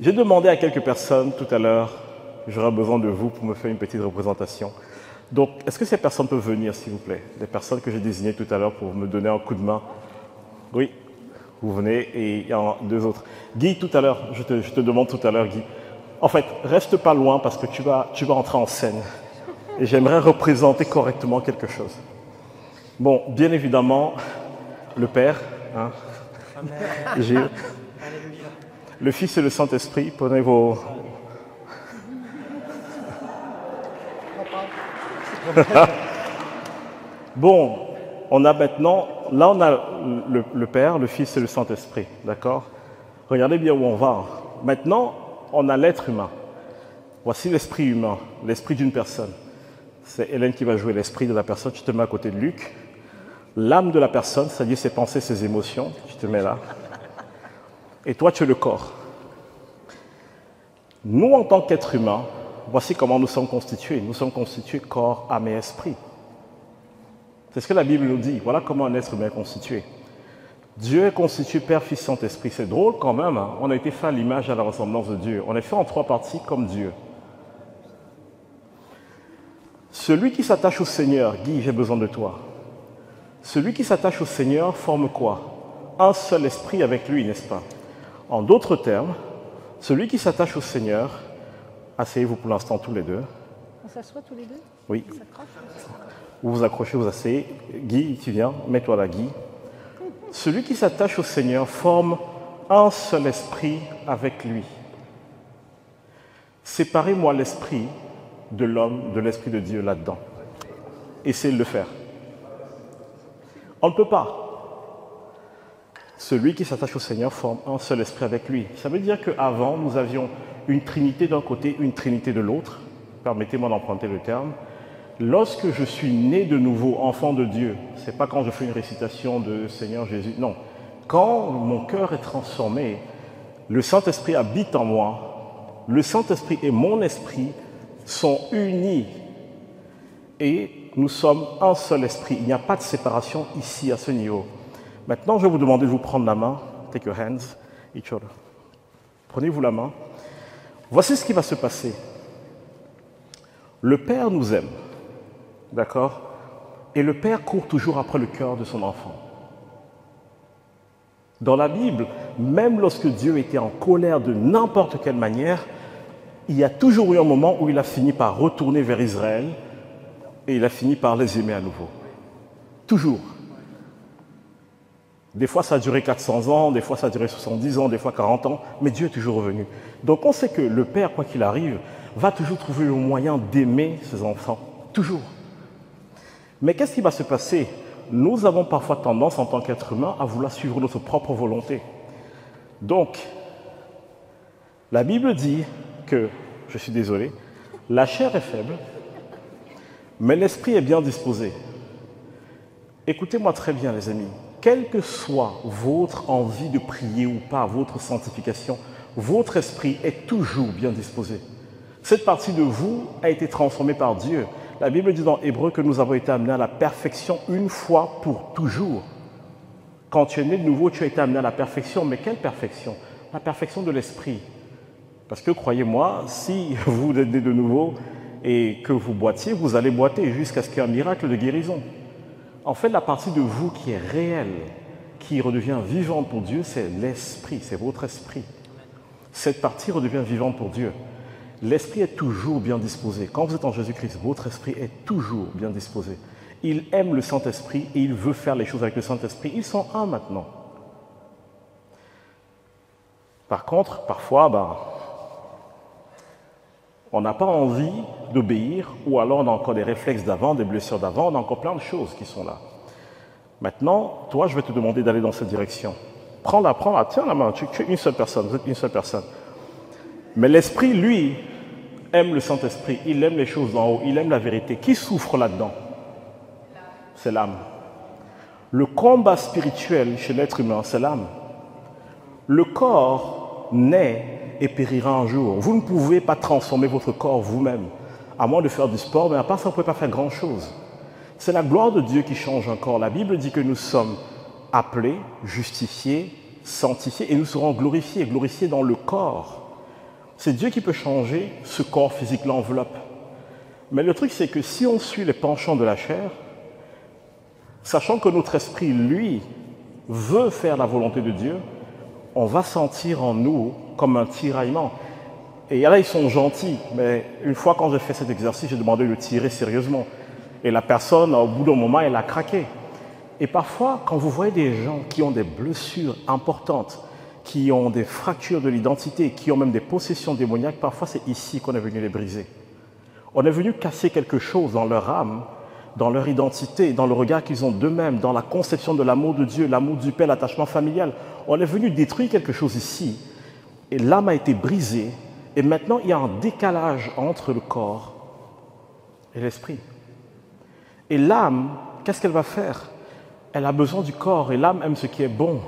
J'ai demandé à quelques personnes tout à l'heure, j'aurais besoin de vous pour me faire une petite représentation. Donc, est-ce que ces personnes peuvent venir, s'il vous plaît? Les personnes que j'ai désignées tout à l'heure pour me donner un coup de main. Oui, vous venez et il y en a deux autres. Guy, tout à l'heure, je te demande tout à l'heure, Guy. En fait, reste pas loin parce que tu vas entrer en scène. Et j'aimerais représenter correctement quelque chose. Bon, bien évidemment, le Père, hein, Gilles, le Fils et le Saint-Esprit, prenez vos... Bon, on a maintenant, là on a le Père, le Fils et le Saint-Esprit, d'accord? Regardez bien où on va. Maintenant, on a l'être humain. Voici l'esprit humain, l'esprit d'une personne. C'est Hélène qui va jouer l'esprit de la personne, tu te mets à côté de Luc. L'âme de la personne, c'est-à-dire ses pensées, ses émotions, tu te mets là. Et toi, tu es le corps. Nous, en tant qu'êtres humains, voici comment nous sommes constitués. Nous sommes constitués corps, âme et esprit. C'est ce que la Bible nous dit. Voilà comment un être humain est constitué. Dieu est constitué Père, Fils, Saint-Esprit. C'est drôle quand même. Hein? On a été fait à l'image et à la ressemblance de Dieu. On est fait en trois parties comme Dieu. Celui qui s'attache au Seigneur, Guy, j'ai besoin de toi. Celui qui s'attache au Seigneur forme quoi? Un seul esprit avec lui, n'est-ce pas? En d'autres termes, celui qui s'attache au Seigneur, asseyez-vous pour l'instant tous les deux. On s'assoit tous les deux? Oui. On s'accroche? Vous vous accrochez, vous asseyez. Guy, tu viens, mets-toi là, Guy. Celui qui s'attache au Seigneur forme un seul esprit avec lui. Séparez-moi l'esprit de l'homme, de l'esprit de Dieu là-dedans. Essayez de le faire. On ne peut pas. Celui qui s'attache au Seigneur forme un seul esprit avec lui. Ça veut dire qu'avant, nous avions une trinité d'un côté, une trinité de l'autre. Permettez-moi d'emprunter le terme. Lorsque je suis né de nouveau, enfant de Dieu, ce n'est pas quand je fais une récitation de Seigneur Jésus, non. Quand mon cœur est transformé, le Saint-Esprit habite en moi, le Saint-Esprit et mon esprit sont unis et nous sommes un seul esprit. Il n'y a pas de séparation ici à ce niveau. Maintenant, je vais vous demander de vous prendre la main. Take your hands, each other. Prenez-vous la main. Voici ce qui va se passer. Le Père nous aime. D'accord? Et le Père court toujours après le cœur de son enfant. Dans la Bible, même lorsque Dieu était en colère de n'importe quelle manière, il y a toujours eu un moment où il a fini par retourner vers Israël et il a fini par les aimer à nouveau. Toujours. Des fois, ça a duré 400 ans, des fois, ça a duré 70 ans, des fois 40 ans, mais Dieu est toujours revenu. Donc, on sait que le Père, quoi qu'il arrive, va toujours trouver le moyen d'aimer ses enfants. Toujours. Mais qu'est-ce qui va se passer? Nous avons parfois tendance, en tant qu'être humain, à vouloir suivre notre propre volonté. Donc, la Bible dit que, je suis désolé, la chair est faible, mais l'esprit est bien disposé. Écoutez-moi très bien, les amis. Quelle que soit votre envie de prier ou pas, votre sanctification, votre esprit est toujours bien disposé. Cette partie de vous a été transformée par Dieu. La Bible dit dans Hébreux que nous avons été amenés à la perfection une fois pour toujours. Quand tu es né de nouveau, tu as été amené à la perfection. Mais quelle perfection? La perfection de l'esprit. Parce que croyez-moi, si vous êtes né de nouveau et que vous boitiez, vous allez boiter jusqu'à ce qu'il y ait un miracle de guérison. En fait, la partie de vous qui est réelle, qui redevient vivante pour Dieu, c'est l'esprit, c'est votre esprit. Cette partie redevient vivante pour Dieu. L'esprit est toujours bien disposé. Quand vous êtes en Jésus-Christ, votre esprit est toujours bien disposé. Il aime le Saint-Esprit et il veut faire les choses avec le Saint-Esprit. Ils sont un maintenant. Par contre, parfois, on n'a pas envie d'obéir ou alors on a encore des réflexes d'avant, des blessures d'avant, on a encore plein de choses qui sont là. Maintenant, toi, je vais te demander d'aller dans cette direction. Prends-la, tiens la main, tu es une seule personne, vous êtes une seule personne. Mais l'esprit, lui, aime le Saint-Esprit, il aime les choses d'en haut, il aime la vérité. Qui souffre là-dedans? C'est l'âme. Le combat spirituel chez l'être humain, c'est l'âme. Le corps naît et périra un jour. Vous ne pouvez pas transformer votre corps vous-même, à moins de faire du sport, mais à part ça, vous ne pouvez pas faire grand-chose. C'est la gloire de Dieu qui change un corps. La Bible dit que nous sommes appelés, justifiés, sanctifiés, et nous serons glorifiés dans le corps. C'est Dieu qui peut changer ce corps physique, l'enveloppe. Mais le truc, c'est que si on suit les penchants de la chair, sachant que notre esprit, lui, veut faire la volonté de Dieu, on va sentir en nous comme un tiraillement. Et là, ils sont gentils, mais une fois quand j'ai fait cet exercice, j'ai demandé de le tirer sérieusement. Et la personne, au bout d'un moment, elle a craqué. Et parfois, quand vous voyez des gens qui ont des blessures importantes, qui ont des fractures de l'identité, qui ont même des possessions démoniaques, parfois c'est ici qu'on est venu les briser. On est venu casser quelque chose dans leur âme, dans leur identité, dans le regard qu'ils ont d'eux-mêmes, dans la conception de l'amour de Dieu, l'amour du Père, l'attachement familial. On est venu détruire quelque chose ici. Et l'âme a été brisée. Et maintenant, il y a un décalage entre le corps et l'esprit. Et l'âme, qu'est-ce qu'elle va faire? Elle a besoin du corps et l'âme aime ce qui est bon.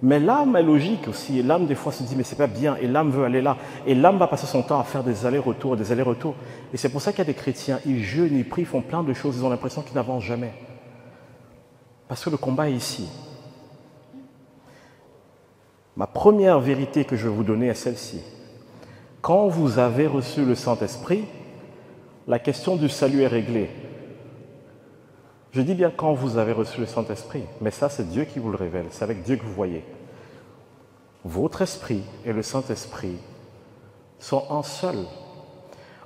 Mais l'âme est logique aussi. Et l'âme, des fois, se dit, mais c'est pas bien. Et l'âme veut aller là. Et l'âme va passer son temps à faire des allers-retours, des allers-retours. Et c'est pour ça qu'il y a des chrétiens, ils jeûnent, ils prient, ils font plein de choses. Ils ont l'impression qu'ils n'avancent jamais. Parce que le combat est ici. Ma première vérité que je vais vous donner est celle-ci. Quand vous avez reçu le Saint-Esprit, la question du salut est réglée. Je dis bien quand vous avez reçu le Saint-Esprit, mais ça c'est Dieu qui vous le révèle, c'est avec Dieu que vous voyez. Votre esprit et le Saint-Esprit sont un seul.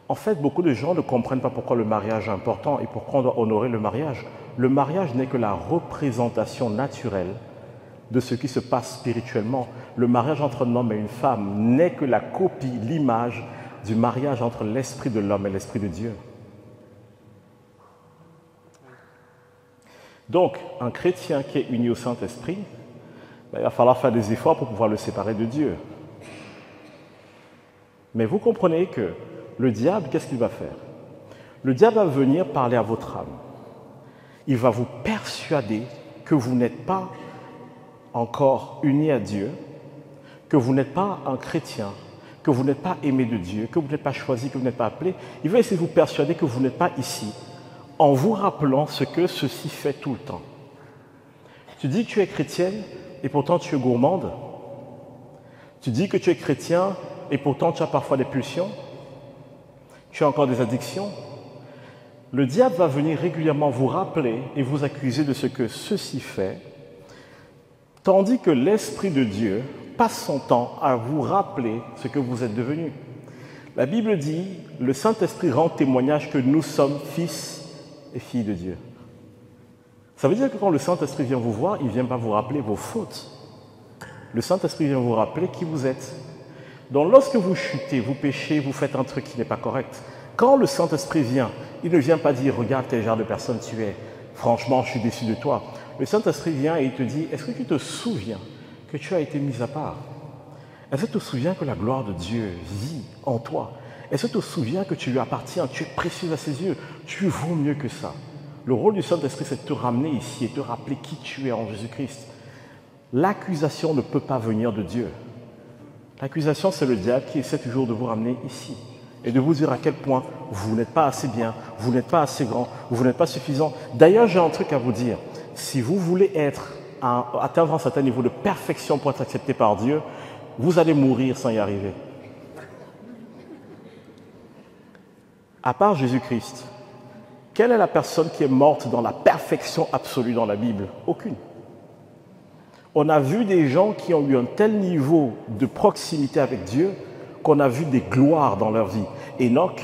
En fait, beaucoup de gens ne comprennent pas pourquoi le mariage est important et pourquoi on doit honorer le mariage. Le mariage n'est que la représentation naturelle de ce qui se passe spirituellement. Le mariage entre un homme et une femme n'est que la copie, l'image du mariage entre l'esprit de l'homme et l'esprit de Dieu. Donc, un chrétien qui est uni au Saint-Esprit, il va falloir faire des efforts pour pouvoir le séparer de Dieu. Mais vous comprenez que le diable, qu'est-ce qu'il va faire? Le diable va venir parler à votre âme. Il va vous persuader que vous n'êtes pas encore unis à Dieu, que vous n'êtes pas un chrétien, que vous n'êtes pas aimé de Dieu, que vous n'êtes pas choisi, que vous n'êtes pas appelé. Il va essayer de vous persuader que vous n'êtes pas ici, en vous rappelant ce que ceci fait tout le temps. Tu dis que tu es chrétienne et pourtant tu es gourmande. Tu dis que tu es chrétien et pourtant tu as parfois des pulsions. Tu as encore des addictions. Le diable va venir régulièrement vous rappeler et vous accuser de ce que ceci fait, tandis que l'Esprit de Dieu passe son temps à vous rappeler ce que vous êtes devenu. La Bible dit, le Saint-Esprit rend témoignage que nous sommes fils et filles de Dieu. Ça veut dire que quand le Saint-Esprit vient vous voir, il ne vient pas vous rappeler vos fautes. Le Saint-Esprit vient vous rappeler qui vous êtes. Donc lorsque vous chutez, vous péchez, vous faites un truc qui n'est pas correct, quand le Saint-Esprit vient, il ne vient pas dire « Regarde quel genre de personne tu es, franchement je suis déçu de toi ». Le Saint-Esprit vient et il te dit « Est-ce que tu te souviens que tu as été mis à part? Est-ce que tu te souviens que la gloire de Dieu vit en toi? Est-ce que tu te souviens que tu lui appartiens, tu es précieux à ses yeux, tu vaux mieux que ça ?» Le rôle du Saint-Esprit, c'est de te ramener ici et de te rappeler qui tu es en Jésus-Christ. L'accusation ne peut pas venir de Dieu. L'accusation, c'est le diable qui essaie toujours de vous ramener ici et de vous dire à quel point vous n'êtes pas assez bien, vous n'êtes pas assez grand, vous n'êtes pas suffisant. D'ailleurs, j'ai un truc à vous dire. Si vous voulez atteindre un certain niveau de perfection pour être accepté par Dieu, vous allez mourir sans y arriver. À part Jésus-Christ, quelle est la personne qui est morte dans la perfection absolue dans la Bible? Aucune. On a vu des gens qui ont eu un tel niveau de proximité avec Dieu qu'on a vu des gloires dans leur vie. Enoch,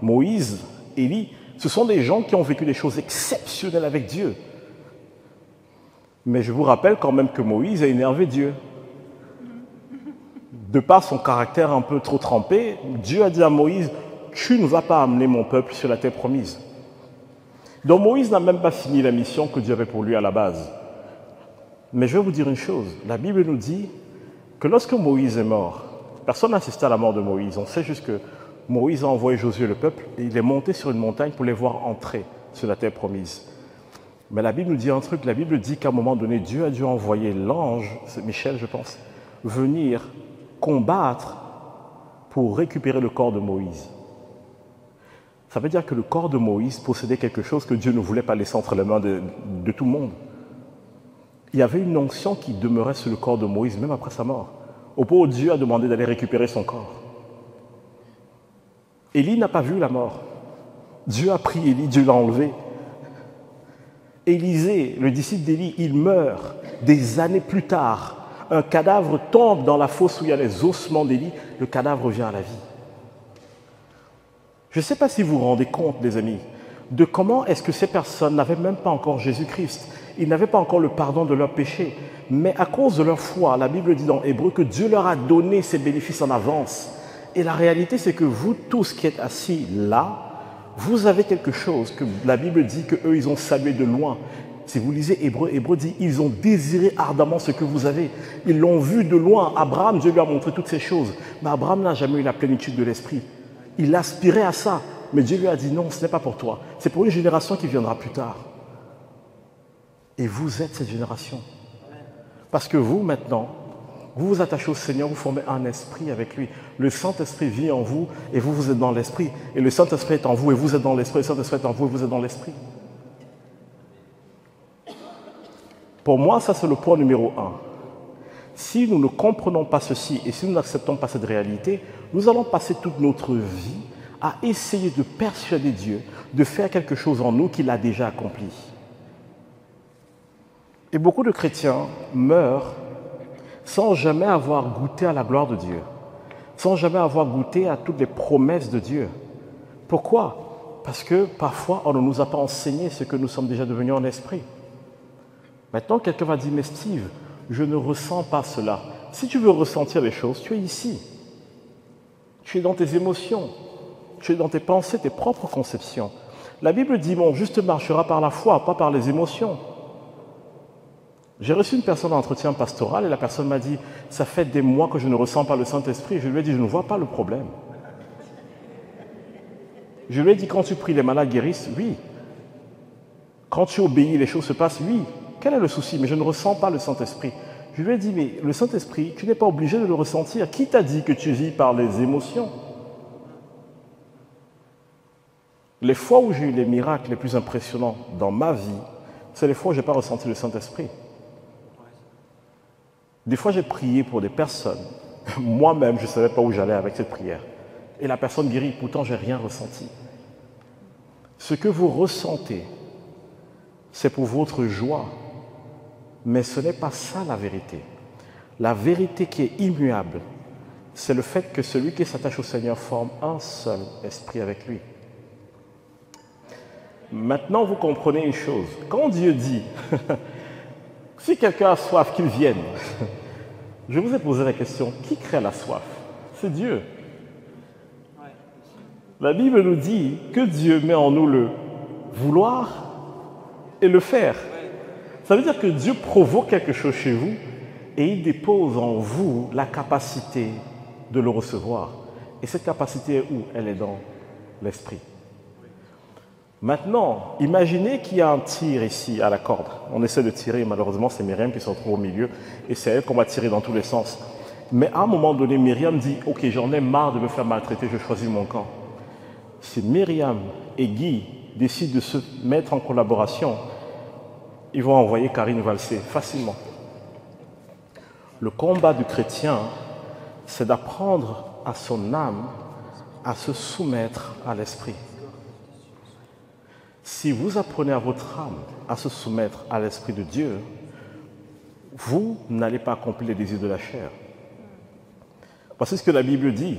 Moïse, Élie, ce sont des gens qui ont vécu des choses exceptionnelles avec Dieu. Mais je vous rappelle quand même que Moïse a énervé Dieu. De par son caractère un peu trop trempé, Dieu a dit à Moïse, « Tu ne vas pas amener mon peuple sur la terre promise. » Donc Moïse n'a même pas fini la mission que Dieu avait pour lui à la base. Mais je vais vous dire une chose, la Bible nous dit que lorsque Moïse est mort, personne n'a assisté à la mort de Moïse. On sait juste que Moïse a envoyé Josué le peuple et il est monté sur une montagne pour les voir entrer sur la terre promise. Mais la Bible nous dit un truc, la Bible dit qu'à un moment donné, Dieu a dû envoyer l'ange, c'est Michel je pense, venir combattre pour récupérer le corps de Moïse. Ça veut dire que le corps de Moïse possédait quelque chose que Dieu ne voulait pas laisser entre les mains de tout le monde. Il y avait une onction qui demeurait sur le corps de Moïse, même après sa mort. Au point où Dieu a demandé d'aller récupérer son corps. Élie n'a pas vu la mort. Dieu a pris Élie, Dieu l'a enlevé. Élisée, le disciple d'Élie, il meurt des années plus tard. Un cadavre tombe dans la fosse où il y a les ossements d'Élie, le cadavre revient à la vie. Je ne sais pas si vous vous rendez compte, les amis, de comment est-ce que ces personnes n'avaient même pas encore Jésus-Christ. Ils n'avaient pas encore le pardon de leurs péchés. Mais à cause de leur foi, la Bible dit dans Hébreu que Dieu leur a donné ses bénéfices en avance. Et la réalité, c'est que vous tous qui êtes assis là, vous avez quelque chose que la Bible dit qu'eux, ils ont salué de loin. Si vous lisez Hébreu, Hébreu dit, ils ont désiré ardemment ce que vous avez. Ils l'ont vu de loin. Abraham, Dieu lui a montré toutes ces choses. Mais Abraham n'a jamais eu la plénitude de l'esprit. Il aspirait à ça. Mais Dieu lui a dit, non, ce n'est pas pour toi. C'est pour une génération qui viendra plus tard. Et vous êtes cette génération. Parce que vous, maintenant, vous vous attachez au Seigneur, vous formez un esprit avec lui. Le Saint-Esprit vit en vous et vous, vous êtes dans l'esprit. Et le Saint-Esprit est en vous et vous êtes dans l'esprit. Le Saint-Esprit est en vous et vous êtes dans l'esprit. Pour moi, ça c'est le point numéro 1. Si nous ne comprenons pas ceci et si nous n'acceptons pas cette réalité, nous allons passer toute notre vie à essayer de persuader Dieu de faire quelque chose en nous qu'il a déjà accompli. Et beaucoup de chrétiens meurent sans jamais avoir goûté à la gloire de Dieu, sans jamais avoir goûté à toutes les promesses de Dieu. Pourquoi? Parce que parfois, on ne nous a pas enseigné ce que nous sommes déjà devenus en esprit. Maintenant, quelqu'un va dire, mais Steve, je ne ressens pas cela. Si tu veux ressentir les choses, tu es ici. Tu es dans tes émotions, tu es dans tes pensées, tes propres conceptions. La Bible dit, mon juste marchera par la foi, pas par les émotions. J'ai reçu une personne en entretien pastoral et la personne m'a dit, ça fait des mois que je ne ressens pas le Saint-Esprit. Je lui ai dit, je ne vois pas le problème. Je lui ai dit, quand tu pries, les malades guérissent, oui. Quand tu obéis, les choses se passent, oui. Quel est le souci? Mais je ne ressens pas le Saint-Esprit. Je lui ai dit, mais le Saint-Esprit, tu n'es pas obligé de le ressentir. Qui t'a dit que tu vis par les émotions? Les fois où j'ai eu les miracles les plus impressionnants dans ma vie, c'est les fois où je n'ai pas ressenti le Saint-Esprit. Des fois, j'ai prié pour des personnes. Moi-même, je ne savais pas où j'allais avec cette prière. Et la personne guérit, pourtant, je n'ai rien ressenti. Ce que vous ressentez, c'est pour votre joie. Mais ce n'est pas ça la vérité. La vérité qui est immuable, c'est le fait que celui qui s'attache au Seigneur forme un seul esprit avec lui. Maintenant, vous comprenez une chose. Quand Dieu dit, si quelqu'un a soif, qu'il vienne, je vous ai posé la question, qui crée la soif? C'est Dieu. La Bible nous dit que Dieu met en nous le vouloir et le faire. Ça veut dire que Dieu provoque quelque chose chez vous et il dépose en vous la capacité de le recevoir. Et cette capacité est où? Elle est dans l'esprit. Maintenant, imaginez qu'il y a un tir ici à la corde. On essaie de tirer, malheureusement c'est Myriam qui se retrouve au milieu et c'est elle qu'on va tirer dans tous les sens. Mais à un moment donné, Myriam dit « Ok, j'en ai marre de me faire maltraiter, je choisis mon camp ». Si Myriam et Guy décident de se mettre en collaboration, ils vont envoyer Karine valser facilement. Le combat du chrétien, c'est d'apprendre à son âme à se soumettre à l'esprit. Si vous apprenez à votre âme à se soumettre à l'esprit de Dieu, vous n'allez pas accomplir les désirs de la chair. Parce que ce que la Bible dit,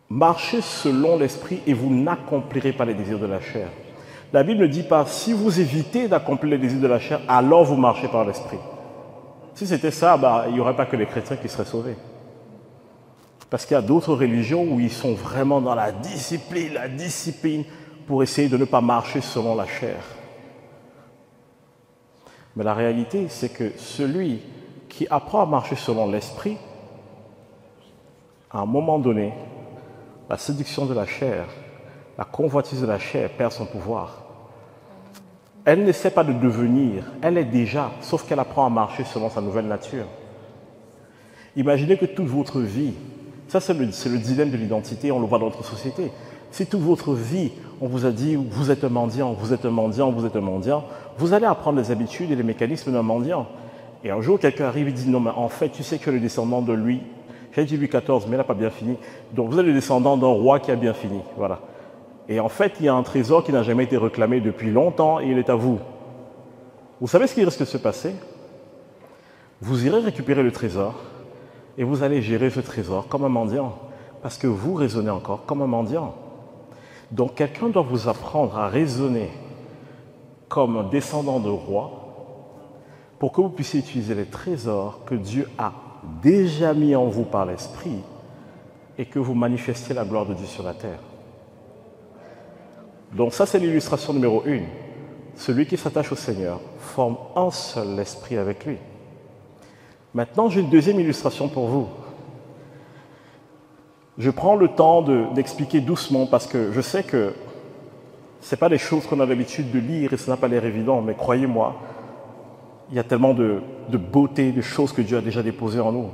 marchez selon l'esprit et vous n'accomplirez pas les désirs de la chair. La Bible ne dit pas, si vous évitez d'accomplir les désirs de la chair, alors vous marchez par l'esprit. Si c'était ça, il n'y aurait pas que les chrétiens qui seraient sauvés. Parce qu'il y a d'autres religions où ils sont vraiment dans la discipline pour essayer de ne pas marcher selon la chair. Mais la réalité, c'est que celui qui apprend à marcher selon l'esprit, à un moment donné, la séduction de la chair, la convoitise de la chair perd son pouvoir. Elle n'essaie pas de devenir, elle est déjà, sauf qu'elle apprend à marcher selon sa nouvelle nature. Imaginez que toute votre vie, ça c'est le dilemme de l'identité, on le voit dans notre société. Si toute votre vie, on vous a dit, vous êtes un mendiant, vous êtes un mendiant, vous êtes un mendiant, vous allez apprendre les habitudes et les mécanismes d'un mendiant. Et un jour, quelqu'un arrive et dit, non mais en fait, tu sais que le descendant de lui, J'ai dit Louis XIV, mais il n'a pas bien fini. Donc vous êtes le descendant d'un roi qui a bien fini. Voilà. Et en fait, il y a un trésor qui n'a jamais été réclamé depuis longtemps et il est à vous. Vous savez ce qui risque de se passer? Vous irez récupérer le trésor et vous allez gérer ce trésor comme un mendiant. Parce que vous raisonnez encore comme un mendiant. Donc quelqu'un doit vous apprendre à raisonner comme un descendant de roi pour que vous puissiez utiliser les trésors que Dieu a déjà mis en vous par l'Esprit et que vous manifestiez la gloire de Dieu sur la terre. Donc ça, c'est l'illustration numéro 1. Celui qui s'attache au Seigneur forme un seul esprit avec lui. Maintenant, j'ai une deuxième illustration pour vous. Je prends le temps d'expliquer doucement parce que je sais que ce n'est pas des choses qu'on a l'habitude de lire et ça n'a pas l'air évident, mais croyez-moi, il y a tellement de beauté, de choses que Dieu a déjà déposées en nous.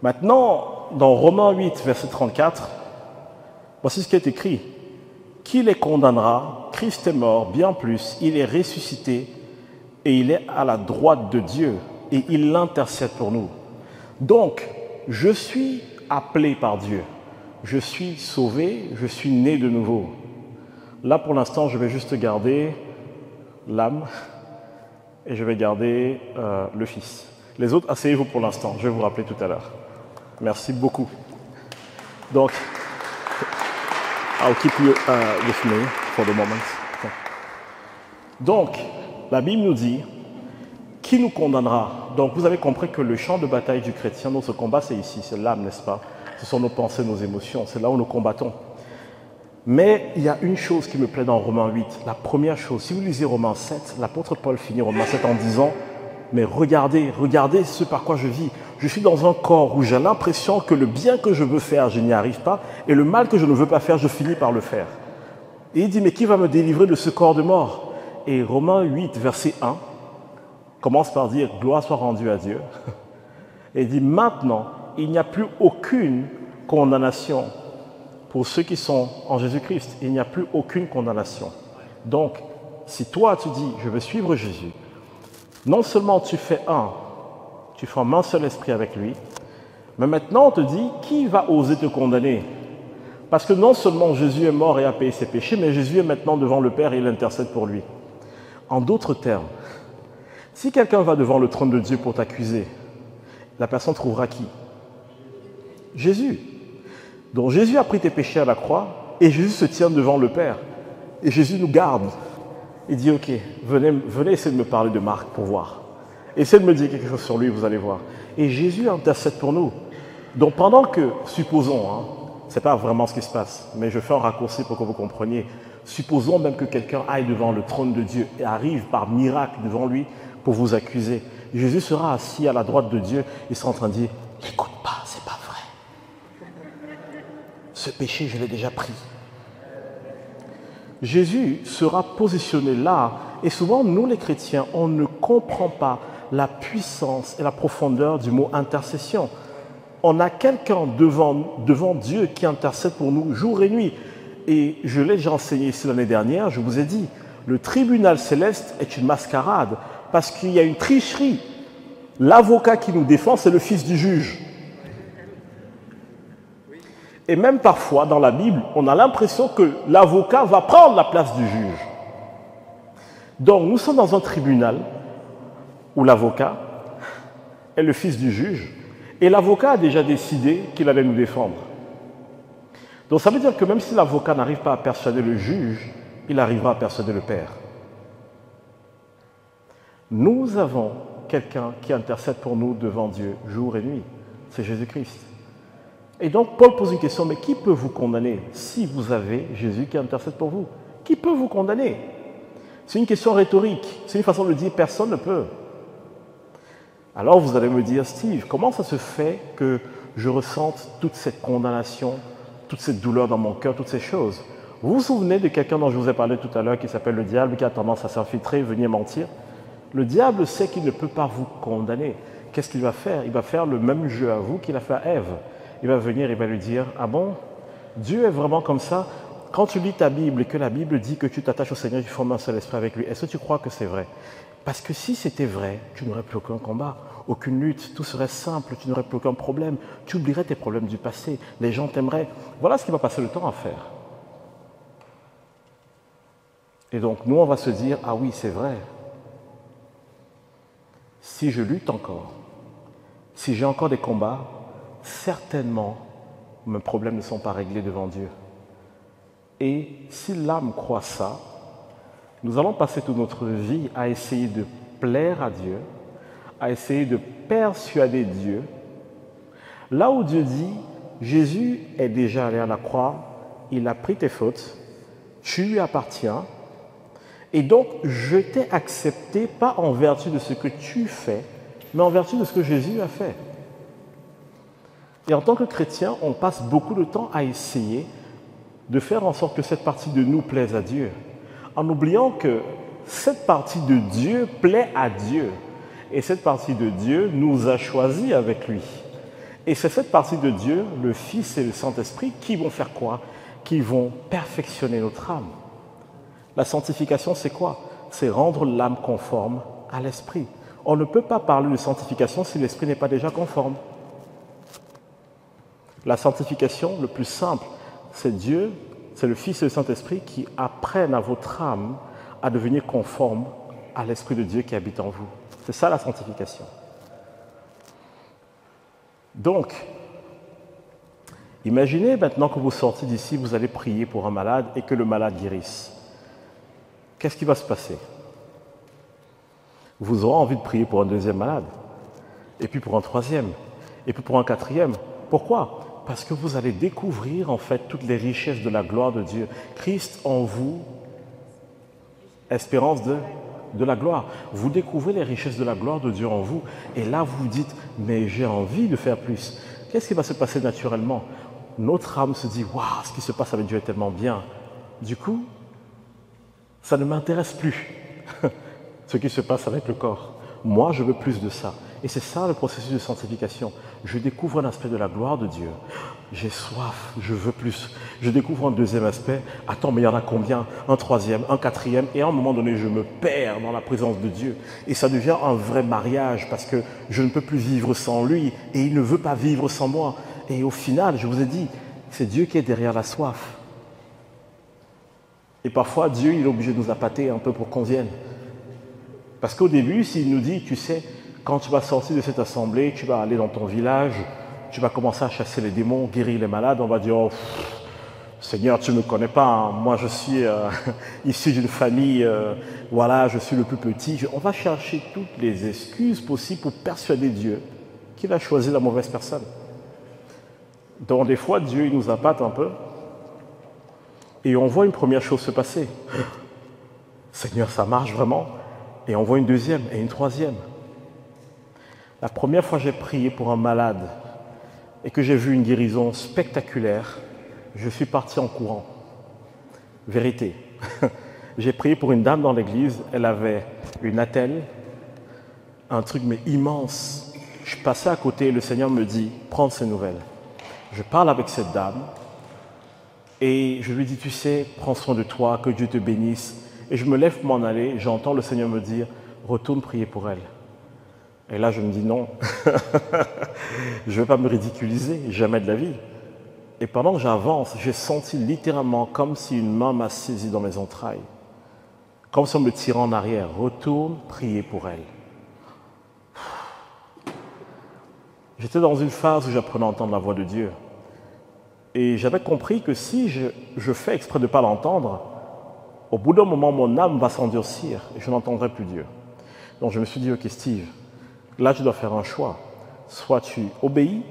Maintenant, dans Romains 8, verset 34, voici ce qui est écrit. Qui les condamnera? Christ est mort, bien plus, il est ressuscité et il est à la droite de Dieu et il intercède pour nous. Donc, je suis appelé par Dieu. Je suis sauvé, je suis né de nouveau. Là, pour l'instant, je vais juste garder l'âme et je vais garder le Fils. Les autres, asseyez-vous pour l'instant. Je vais vous rappeler tout à l'heure. Merci beaucoup. Donc, I'll keep you with me for the moment. Donc, la Bible nous dit, qui nous condamnera? Donc, vous avez compris que le champ de bataille du chrétien, notre combat, c'est ici, c'est l'âme, n'est-ce pas? Ce sont nos pensées, nos émotions, c'est là où nous combattons. Mais il y a une chose qui me plaît dans Romains 8. La première chose, si vous lisez Romains 7, l'apôtre Paul finit Romains 7 en disant « Mais regardez ce par quoi je vis. Je suis dans un corps où j'ai l'impression que le bien que je veux faire, je n'y arrive pas, et le mal que je ne veux pas faire, je finis par le faire. » Et il dit « Mais qui va me délivrer de ce corps de mort ?» Et Romains 8, verset 1, commence par dire « Gloire soit rendue à Dieu. » Et il dit « Maintenant, il n'y a plus aucune condamnation pour ceux qui sont en Jésus-Christ. Il n'y a plus aucune condamnation. » Donc, si toi tu dis « Je veux suivre Jésus », non seulement tu formes un seul esprit avec lui, mais maintenant on te dit « Qui va oser te condamner ?» Parce que non seulement Jésus est mort et a payé ses péchés, mais Jésus est maintenant devant le Père et il intercède pour lui. En d'autres termes, si quelqu'un va devant le trône de Dieu pour t'accuser, la personne trouvera qui? Jésus. Donc Jésus a pris tes péchés à la croix et Jésus se tient devant le Père. Et Jésus nous garde. Il dit, ok, venez essayer de me parler de Marc pour voir. Essayez de me dire quelque chose sur lui, vous allez voir. Et Jésus intercède pour nous. Donc pendant que, supposons, ce n'est pas vraiment ce qui se passe, mais je fais un raccourci pour que vous compreniez, supposons même que quelqu'un aille devant le trône de Dieu et arrive par miracle devant lui pour vous accuser. Jésus sera assis à la droite de Dieu, il sera en train de dire, n'écoute pas, c'est pas vrai. Ce péché, je l'ai déjà pris. Jésus sera positionné là. Et souvent, nous les chrétiens, on ne comprend pas la puissance et la profondeur du mot intercession. On a quelqu'un devant Dieu qui intercède pour nous jour et nuit. Et je l'ai déjà enseigné ici l'année dernière, je vous ai dit, le tribunal céleste est une mascarade parce qu'il y a une tricherie. L'avocat qui nous défend, c'est le fils du juge. Et même parfois, dans la Bible, on a l'impression que l'avocat va prendre la place du juge. Donc, nous sommes dans un tribunal où l'avocat est le fils du juge et l'avocat a déjà décidé qu'il allait nous défendre. Donc, ça veut dire que même si l'avocat n'arrive pas à persuader le juge, il arrivera à persuader le Père. Nous avons quelqu'un qui intercède pour nous devant Dieu jour et nuit. C'est Jésus-Christ. Et donc, Paul pose une question, mais qui peut vous condamner si vous avez Jésus qui intercède pour vous? Qui peut vous condamner? C'est une question rhétorique. C'est une façon de dire, personne ne peut. Alors, vous allez me dire, Steve, comment ça se fait que je ressente toute cette condamnation, toute cette douleur dans mon cœur, toutes ces choses? Vous vous souvenez de quelqu'un dont je vous ai parlé tout à l'heure qui s'appelle le diable, qui a tendance à s'infiltrer, venir mentir? Le diable sait qu'il ne peut pas vous condamner. Qu'est-ce qu'il va faire? Il va faire le même jeu à vous qu'il a fait à Ève. Il va venir, il va lui dire, ah bon, Dieu est vraiment comme ça? Quand tu lis ta Bible et que la Bible dit que tu t'attaches au Seigneur, tu formes un seul esprit avec lui, est-ce que tu crois que c'est vrai? Parce que si c'était vrai, tu n'aurais plus aucun combat. aucune lutte, tout serait simple, tu n'aurais plus aucun problème, tu oublierais tes problèmes du passé, les gens t'aimeraient. Voilà ce qu'il va passer le temps à faire. Et donc nous, on va se dire, ah oui, c'est vrai. Si je lutte encore, si j'ai encore des combats, certainement mes problèmes ne sont pas réglés devant Dieu. Et si l'âme croit ça, nous allons passer toute notre vie à essayer de plaire à Dieu, à essayer de persuader Dieu. Là où Dieu dit, Jésus est déjà allé à la croix, il a pris tes fautes, tu lui appartiens, et donc je t'ai accepté pas en vertu de ce que tu fais, mais en vertu de ce que Jésus a fait. Et en tant que chrétien, on passe beaucoup de temps à essayer de faire en sorte que cette partie de nous plaise à Dieu, en oubliant que cette partie de Dieu plaît à Dieu. Et cette partie de Dieu nous a choisis avec lui. Et c'est cette partie de Dieu, le Fils et le Saint-Esprit, qui vont faire quoi? Qui vont perfectionner notre âme. La sanctification, c'est quoi? C'est rendre l'âme conforme à l'Esprit. On ne peut pas parler de sanctification si l'Esprit n'est pas déjà conforme. La sanctification, le plus simple, c'est Dieu, c'est le Fils et le Saint-Esprit qui apprennent à votre âme à devenir conforme à l'Esprit de Dieu qui habite en vous. C'est ça la sanctification. Donc, imaginez maintenant que vous sortez d'ici, vous allez prier pour un malade et que le malade guérisse. Qu'est-ce qui va se passer? Vous aurez envie de prier pour un deuxième malade, et puis pour un troisième, et puis pour un quatrième. Pourquoi? Parce que vous allez découvrir en fait toutes les richesses de la gloire de Dieu. Christ en vous, espérance de la gloire. Vous découvrez les richesses de la gloire de Dieu en vous. Et là, vous vous dites, mais j'ai envie de faire plus. Qu'est-ce qui va se passer naturellement? Notre âme se dit, waouh, ce qui se passe avec Dieu est tellement bien. Du coup, ça ne m'intéresse plus, ce qui se passe avec le corps. Moi, je veux plus de ça. Et c'est ça le processus de sanctification. Je découvre un aspect de la gloire de Dieu. J'ai soif, je veux plus. Je découvre un deuxième aspect. Attends, mais il y en a combien? Un troisième, un quatrième. Et à un moment donné, je me perds dans la présence de Dieu. Et ça devient un vrai mariage parce que je ne peux plus vivre sans lui et il ne veut pas vivre sans moi. Et au final, je vous ai dit, c'est Dieu qui est derrière la soif. Et parfois, Dieu, il est obligé de nous appâter un peu pour qu'on vienne. Parce qu'au début, s'il nous dit, tu sais, quand tu vas sortir de cette assemblée, tu vas aller dans ton village, tu vas commencer à chasser les démons, guérir les malades, on va dire, oh, Seigneur, tu ne me connais pas, hein. Moi je suis issu d'une famille, voilà, je suis le plus petit. On va chercher toutes les excuses possibles pour persuader Dieu qu'il a choisi la mauvaise personne. Donc des fois, Dieu il nous appâte un peu et on voit une première chose se passer. Seigneur, ça marche vraiment? Et on voit une deuxième et une troisième. La première fois j'ai prié pour un malade et que j'ai vu une guérison spectaculaire, je suis parti en courant. Vérité. J'ai prié pour une dame dans l'église, elle avait une attelle, un truc mais immense. Je passais à côté et le Seigneur me dit, prends ces nouvelles. Je parle avec cette dame et je lui dis, tu sais, prends soin de toi, que Dieu te bénisse. Et je me lève pour m'en aller, j'entends le Seigneur me dire, retourne prier pour elle. Et là, je me dis non, je ne vais pas me ridiculiser, jamais de la vie. Et pendant que j'avance, j'ai senti littéralement comme si une main m'a saisi dans mes entrailles, comme si on me tirait en arrière. Retourne prier pour elle. J'étais dans une phase où j'apprenais à entendre la voix de Dieu. Et j'avais compris que si je fais exprès de ne pas l'entendre, au bout d'un moment, mon âme va s'endurcir et je n'entendrai plus Dieu. Donc je me suis dit, ok Steve, là tu dois faire un choix. Soit tu obéis,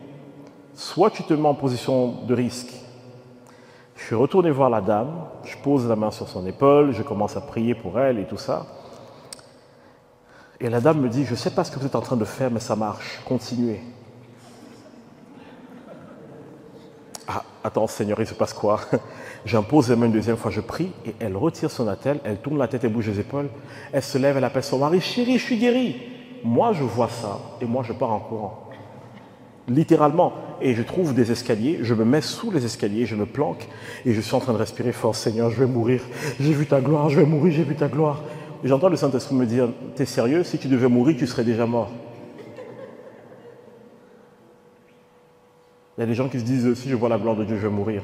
soit tu te mets en position de risque. Je suis retourné voir la dame, je pose la main sur son épaule, je commence à prier pour elle et tout ça. Et la dame me dit, je ne sais pas ce que vous êtes en train de faire, mais ça marche, continuez. Ah, attends Seigneur, il se passe quoi? J'impose les mains une deuxième fois, je prie et elle retire son attelle, elle tourne la tête et bouge les épaules. Elle se lève, elle appelle son mari, chérie, je suis guérie. Moi, je vois ça et moi, je pars en courant. Littéralement. Et je trouve des escaliers, je me mets sous les escaliers, je me planque et je suis en train de respirer fort. Seigneur, je vais mourir. J'ai vu ta gloire, je vais mourir, j'ai vu ta gloire. Et j'entends le Saint-Esprit me dire, t'es sérieux? Si tu devais mourir, tu serais déjà mort. Il y a des gens qui se disent, si je vois la gloire de Dieu, je vais mourir.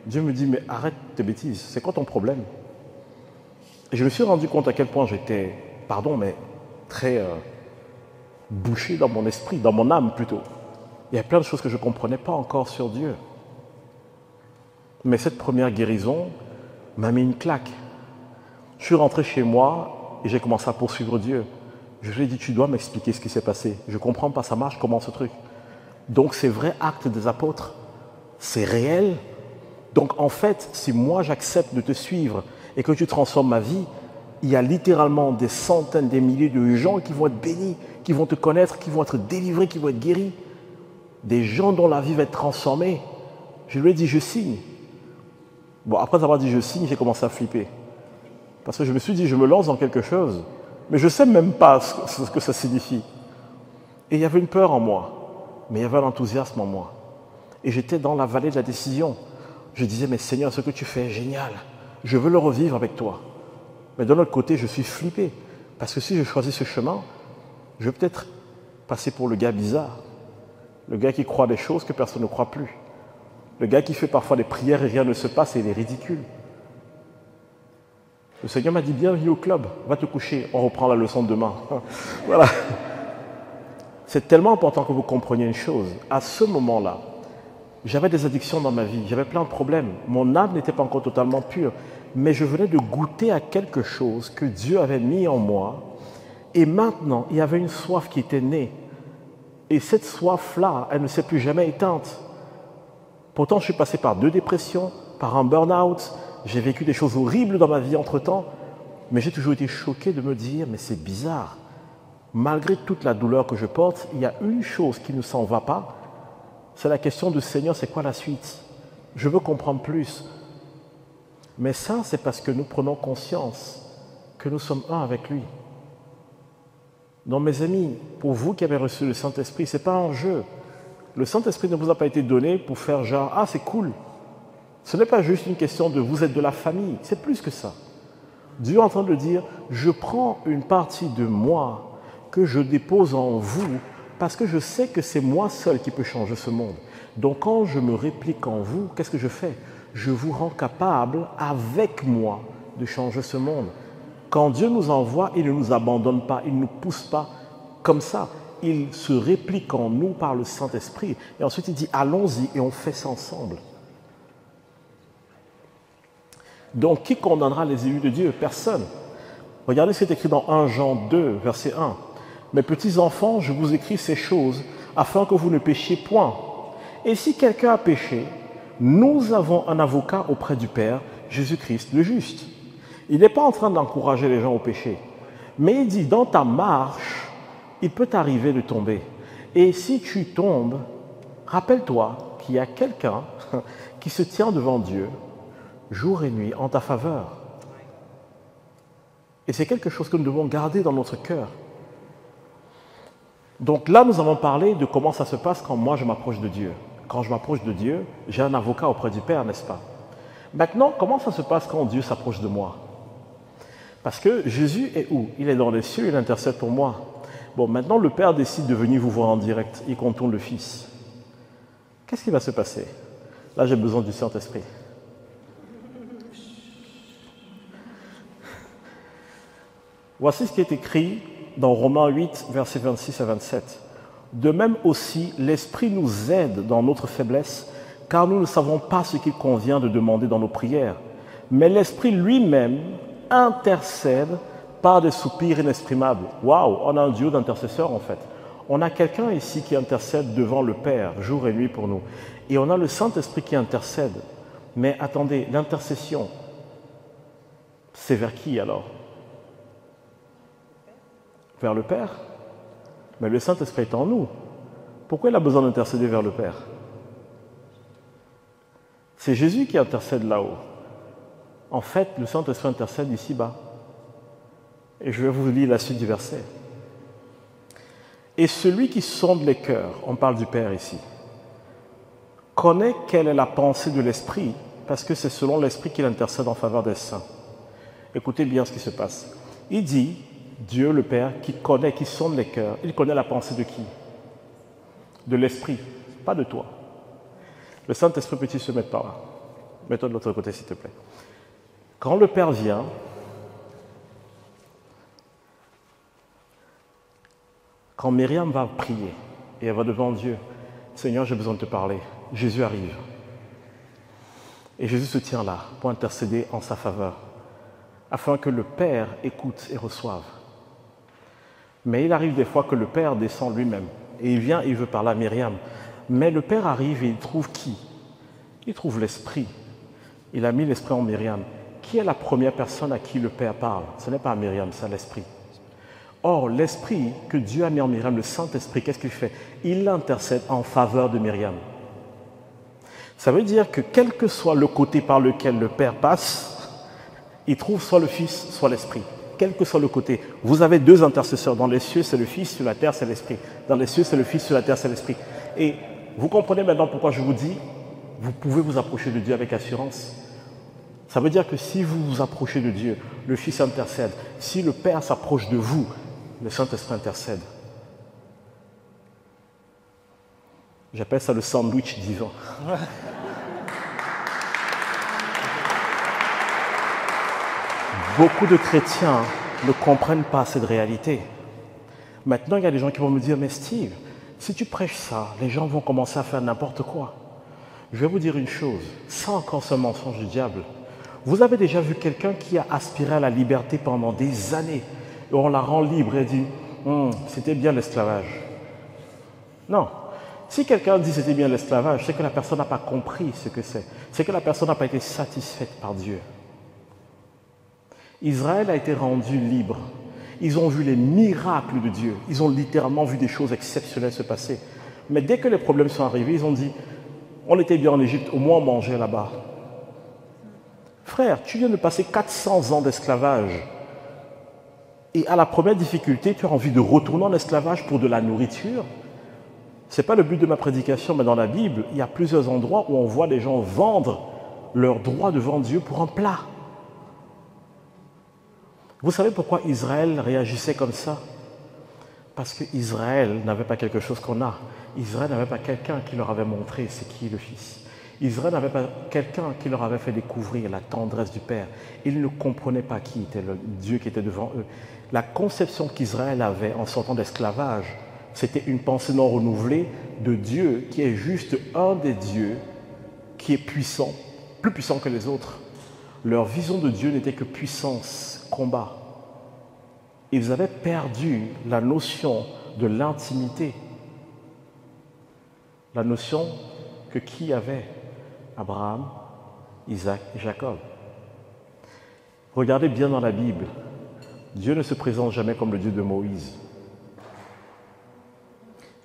Dieu me dit, mais arrête tes bêtises, c'est quoi ton problème? Et je me suis rendu compte à quel point j'étais, pardon, mais très bouché dans mon esprit, dans mon âme plutôt. Il y a plein de choses que je ne comprenais pas encore sur Dieu. Mais cette première guérison m'a mis une claque. Je suis rentré chez moi et j'ai commencé à poursuivre Dieu. Je lui ai dit, tu dois m'expliquer ce qui s'est passé. Je ne comprends pas, ça marche, comment ce truc? Donc ces vrais actes des apôtres, c'est réel. Donc en fait, si moi j'accepte de te suivre et que tu transformes ma vie, il y a littéralement des centaines, des milliers de gens qui vont être bénis, qui vont te connaître, qui vont être délivrés, qui vont être guéris. Des gens dont la vie va être transformée. Je lui ai dit, je signe. Bon, après avoir dit je signe, j'ai commencé à flipper. Parce que je me suis dit, je me lance dans quelque chose, mais je ne sais même pas ce que ça signifie. Et il y avait une peur en moi, mais il y avait un enthousiasme en moi. Et j'étais dans la vallée de la décision. Je disais, mais Seigneur, ce que tu fais est génial. Je veux le revivre avec toi. Mais de l'autre côté, je suis flippé. Parce que si je choisis ce chemin, je vais peut-être passer pour le gars bizarre. Le gars qui croit des choses que personne ne croit plus. Le gars qui fait parfois des prières et rien ne se passe et il est ridicule. Le Seigneur m'a dit, bienvenue au club, va te coucher, on reprend la leçon demain. Voilà. C'est tellement important que vous compreniez une chose. À ce moment-là, j'avais des addictions dans ma vie, j'avais plein de problèmes. Mon âme n'était pas encore totalement pure, mais je venais de goûter à quelque chose que Dieu avait mis en moi. Et maintenant, il y avait une soif qui était née. Et cette soif-là, elle ne s'est plus jamais éteinte. Pourtant, je suis passé par 2 dépressions, par un burn-out. J'ai vécu des choses horribles dans ma vie entre-temps. Mais j'ai toujours été choqué de me dire, mais c'est bizarre. Malgré toute la douleur que je porte, il y a une chose qui ne s'en va pas. C'est la question du Seigneur, c'est quoi la suite? Je veux comprendre plus. Mais ça, c'est parce que nous prenons conscience que nous sommes un avec lui. Donc mes amis, pour vous qui avez reçu le Saint-Esprit, ce n'est pas un jeu. Le Saint-Esprit ne vous a pas été donné pour faire genre « Ah, c'est cool ». Ce n'est pas juste une question de vous êtes de la famille, c'est plus que ça. Dieu est en train de dire « Je prends une partie de moi que je dépose en vous parce que je sais que c'est moi seul qui peux changer ce monde. Donc quand je me réplique en vous, qu'est-ce que je fais? Je vous rends capable avec moi de changer ce monde. Quand Dieu nous envoie, il ne nous abandonne pas, il ne nous pousse pas comme ça. Il se réplique en nous par le Saint-Esprit. Et ensuite, il dit, allons-y et on fait ça ensemble. Donc, qui condamnera les élus de Dieu? Personne. Regardez ce qui est écrit dans 1 Jean 2, verset 1. « Mes petits enfants, je vous écris ces choses afin que vous ne péchiez point. Et si quelqu'un a péché, nous avons un avocat auprès du Père, Jésus-Christ le juste. » Il n'est pas en train d'encourager les gens au péché. Mais il dit, dans ta marche, il peut t'arriver de tomber. Et si tu tombes, rappelle-toi qu'il y a quelqu'un qui se tient devant Dieu jour et nuit en ta faveur. Et c'est quelque chose que nous devons garder dans notre cœur. Donc là, nous avons parlé de comment ça se passe quand moi je m'approche de Dieu. Quand je m'approche de Dieu, j'ai un avocat auprès du Père, n'est-ce pas? Maintenant, comment ça se passe quand Dieu s'approche de moi? Parce que Jésus est où? Il est dans les cieux, il intercède pour moi. Bon, maintenant le Père décide de venir vous voir en direct, il contourne le Fils. Qu'est-ce qui va se passer? Là, j'ai besoin du Saint-Esprit. Voici ce qui est écrit dans Romains 8, versets 26 à 27. De même aussi, l'Esprit nous aide dans notre faiblesse, car nous ne savons pas ce qu'il convient de demander dans nos prières. Mais l'Esprit lui-même intercède par des soupirs inexprimables. Waouh, on a un duo d'intercesseurs en fait. On a quelqu'un ici qui intercède devant le Père, jour et nuit pour nous. Et on a le Saint-Esprit qui intercède. Mais attendez, l'intercession, c'est vers qui alors? Vers le Père? Mais le Saint-Esprit est en nous. Pourquoi il a besoin d'intercéder vers le Père? C'est Jésus qui intercède là-haut. En fait, le Saint-Esprit intercède ici-bas. Et je vais vous lire la suite du verset. Et celui qui sonde les cœurs, on parle du Père ici, connaît quelle est la pensée de l'Esprit, parce que c'est selon l'Esprit qu'il intercède en faveur des saints. Écoutez bien ce qui se passe. Il dit, Dieu le Père, qui connaît, qui sonde les cœurs, il connaît la pensée de qui? De l'Esprit, pas de toi. Le Saint-Esprit peut-il se mettre par là? Mets-toi de l'autre côté, s'il te plaît. Quand le Père vient, quand Myriam va prier et elle va devant Dieu, Seigneur, j'ai besoin de te parler. Jésus arrive. Et Jésus se tient là pour intercéder en sa faveur, afin que le Père écoute et reçoive. Mais il arrive des fois que le Père descend lui-même. Et il vient et il veut parler à Myriam. Mais le Père arrive et il trouve qui? Il trouve l'Esprit. Il a mis l'Esprit en Myriam. Qui est la première personne à qui le Père parle? Ce n'est pas Myriam, c'est l'Esprit. Or, l'Esprit que Dieu a mis en Myriam, le Saint-Esprit, qu'est-ce qu'il fait? Il intercède en faveur de Myriam. Ça veut dire que quel que soit le côté par lequel le Père passe, il trouve soit le Fils, soit l'Esprit. Quel que soit le côté. Vous avez deux intercesseurs. Dans les cieux, c'est le Fils, sur la terre, c'est l'Esprit. Dans les cieux, c'est le Fils, sur la terre, c'est l'Esprit. Et vous comprenez maintenant pourquoi je vous dis, vous pouvez vous approcher de Dieu avec assurance. Ça veut dire que si vous vous approchez de Dieu, le Fils intercède. Si le Père s'approche de vous, le Saint-Esprit intercède. J'appelle ça le sandwich divin. Beaucoup de chrétiens ne comprennent pas cette réalité. Maintenant, il y a des gens qui vont me dire, mais Steve, si tu prêches ça, les gens vont commencer à faire n'importe quoi. Je vais vous dire une chose, ça encore c'est un mensonge du diable. Vous avez déjà vu quelqu'un qui a aspiré à la liberté pendant des années et on la rend libre et dit, c'était bien l'esclavage. Non. Si quelqu'un dit c'était bien l'esclavage, c'est que la personne n'a pas compris ce que c'est. C'est que la personne n'a pas été satisfaite par Dieu. Israël a été rendu libre. Ils ont vu les miracles de Dieu. Ils ont littéralement vu des choses exceptionnelles se passer. Mais dès que les problèmes sont arrivés, ils ont dit, on était bien en Égypte, au moins on mangeait là-bas. Frère, tu viens de passer 400 ans d'esclavage. Et à la première difficulté, tu as envie de retourner en esclavage pour de la nourriture. Ce n'est pas le but de ma prédication, mais dans la Bible, il y a plusieurs endroits où on voit les gens vendre leur droit devant Dieu pour un plat. Vous savez pourquoi Israël réagissait comme ça? Parce qu'Israël n'avait pas quelque chose qu'on a. Israël n'avait pas quelqu'un qui leur avait montré c'est qui le Fils. Israël n'avait pas quelqu'un qui leur avait fait découvrir la tendresse du Père. Ils ne comprenaient pas qui était le Dieu qui était devant eux. La conception qu'Israël avait en sortant d'esclavage, c'était une pensée non renouvelée de Dieu qui est juste un des dieux qui est puissant, plus puissant que les autres. Leur vision de Dieu n'était que puissance, combat. Ils avaient perdu la notion de l'intimité. La notion que qui avait? Abraham, Isaac et Jacob. Regardez bien dans la Bible. Dieu ne se présente jamais comme le Dieu de Moïse.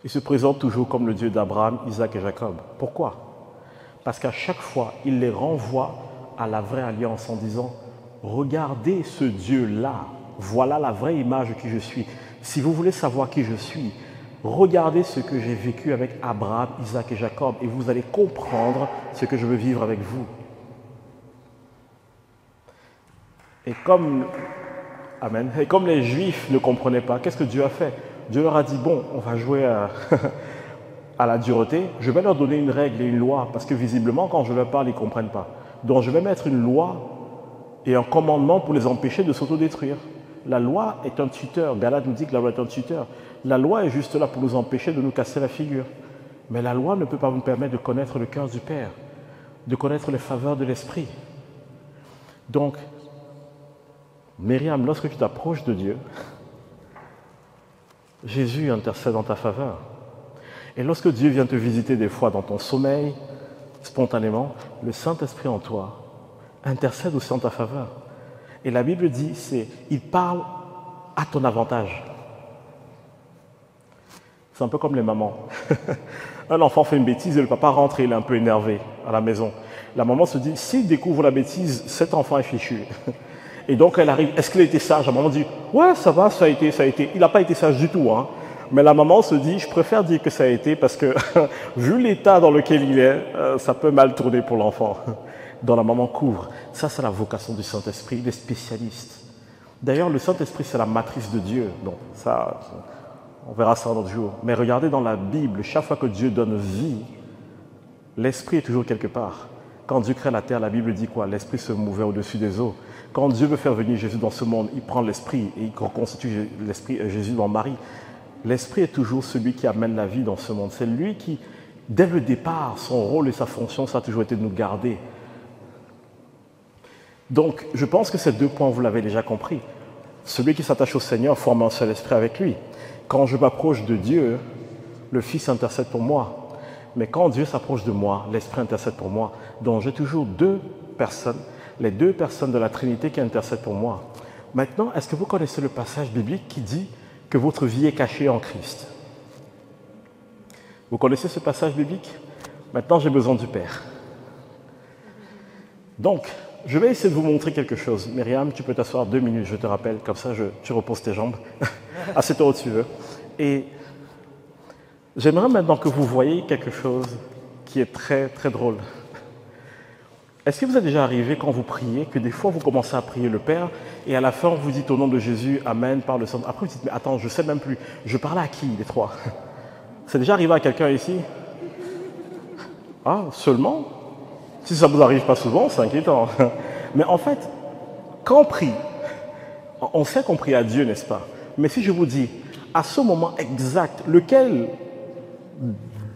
Il se présente toujours comme le Dieu d'Abraham, Isaac et Jacob. Pourquoi? Parce qu'à chaque fois, il les renvoie à la vraie alliance en disant « Regardez ce Dieu-là, voilà la vraie image de qui je suis. Si vous voulez savoir qui je suis, regardez ce que j'ai vécu avec Abraham, Isaac et Jacob et vous allez comprendre ce que je veux vivre avec vous. » Et comme les Juifs ne comprenaient pas, qu'est-ce que Dieu a fait? Dieu leur a dit, bon, on va jouer à la dureté, je vais leur donner une règle et une loi, parce que visiblement, quand je leur parle, ils ne comprennent pas. Donc je vais mettre une loi et un commandement pour les empêcher de s'autodétruire. La loi est un tuteur. Galate nous dit que la loi est un tuteur. La loi est juste là pour nous empêcher de nous casser la figure. Mais la loi ne peut pas vous permettre de connaître le cœur du Père, de connaître les faveurs de l'Esprit. Donc, Myriam, lorsque tu t'approches de Dieu, Jésus intercède en ta faveur. Et lorsque Dieu vient te visiter des fois dans ton sommeil, spontanément, le Saint-Esprit en toi intercède aussi en ta faveur. Et la Bible dit, il parle à ton avantage. C'est un peu comme les mamans. Un enfant fait une bêtise et le papa rentre et il est un peu énervé à la maison. La maman se dit, s'il découvre la bêtise, cet enfant est fichu. Et donc elle arrive, est-ce qu'il a été sage? La maman dit, ouais, ça va, ça a été. Il n'a pas été sage du tout, hein. Mais la maman se dit, je préfère dire que ça a été parce que, vu l'état dans lequel il est, ça peut mal tourner pour l'enfant. Donc la maman couvre. Ça, c'est la vocation du Saint-Esprit, il est spécialiste. D'ailleurs, le Saint-Esprit, c'est la matrice de Dieu. Donc ça, on verra ça un autre jour. Mais regardez dans la Bible, chaque fois que Dieu donne vie, L'Esprit est toujours quelque part. Quand Dieu crée la terre, la Bible dit quoi? L'Esprit se mouvait au-dessus des eaux. Quand Dieu veut faire venir Jésus dans ce monde, il prend l'Esprit et il reconstitue Jésus dans Marie. L'Esprit est toujours celui qui amène la vie dans ce monde. C'est lui qui, dès le départ, son rôle et sa fonction, ça a toujours été de nous garder. Donc, je pense que ces deux points, vous l'avez déjà compris. Celui qui s'attache au Seigneur forme un seul esprit avec lui. Quand je m'approche de Dieu, le Fils intercède pour moi. Mais quand Dieu s'approche de moi, l'Esprit intercède pour moi. Donc, j'ai toujours deux personnes, les deux personnes de la Trinité qui intercèdent pour moi. Maintenant, est-ce que vous connaissez le passage biblique qui dit que votre vie est cachée en Christ? Vous connaissez ce passage biblique? Maintenant, j'ai besoin du Père. Donc, je vais essayer de vous montrer quelque chose. Myriam, tu peux t'asseoir 2 minutes, je te rappelle, comme ça tu reposes tes jambes, à cette heure où tu veux. Et j'aimerais maintenant que vous voyez quelque chose qui est très, très drôle. Est-ce que vous êtes déjà arrivé quand vous priez, que des fois vous commencez à prier le Père, et à la fin vous dites au nom de Jésus, Amen, par le sang. Après vous dites, mais attends, je ne sais même plus, je parlais à qui les trois? C'est déjà arrivé à quelqu'un ici? Ah, seulement? Si ça ne vous arrive pas souvent, c'est inquiétant. Mais en fait, quand on prie, on sait qu'on prie à Dieu, n'est-ce pas? Mais si je vous dis, à ce moment exact, lequel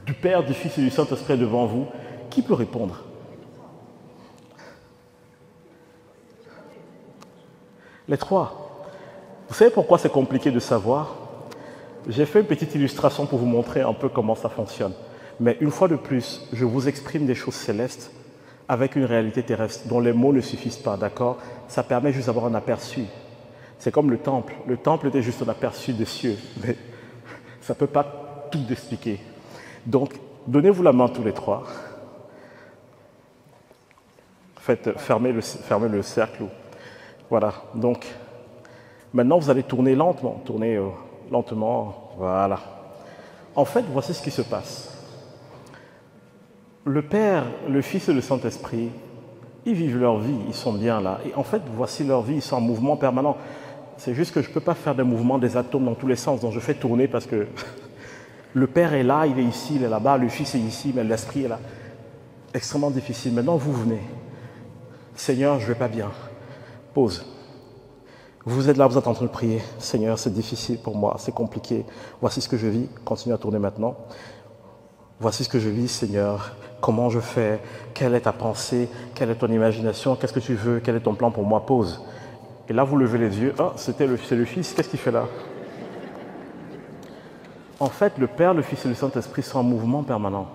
du Père, du Fils et du Saint-Esprit est devant vous, qui peut répondre? Les trois. Vous savez pourquoi c'est compliqué de savoir? J'ai fait une petite illustration pour vous montrer un peu comment ça fonctionne. Mais une fois de plus, je vous exprime des choses célestes avec une réalité terrestre dont les mots ne suffisent pas, d'accord? Ça permet juste d'avoir un aperçu. C'est comme le temple. Le temple était juste un aperçu des cieux, mais ça ne peut pas tout expliquer. Donc, donnez-vous la main tous les trois. Faites, fermez le cercle. Voilà. Donc, maintenant, vous allez tourner lentement. Tournez lentement. Voilà. En fait, voici ce qui se passe. Le Père, le Fils et le Saint-Esprit, ils vivent leur vie, ils sont bien là. Et en fait, voici leur vie, ils sont en mouvement permanent. C'est juste que je ne peux pas faire des mouvements des atomes dans tous les sens. Donc je fais tourner parce que le Père est là, il est ici, il est là-bas, le Fils est ici, mais l'Esprit est là. Extrêmement difficile. Maintenant, vous venez. Seigneur, je ne vais pas bien. Pause. Vous êtes là, vous êtes en train de prier. Seigneur, c'est difficile pour moi, c'est compliqué. Voici ce que je vis. Continuez à tourner maintenant. Voici ce que je vis, Seigneur. Comment je fais? Quelle est ta pensée? Quelle est ton imagination? Qu'est-ce que tu veux? Quel est ton plan pour moi? Pause. Et là, vous levez les yeux. Ah, c'est le Fils. Qu'est-ce qu'il fait là? En fait, le Père, le Fils et le Saint-Esprit sont en mouvement permanent.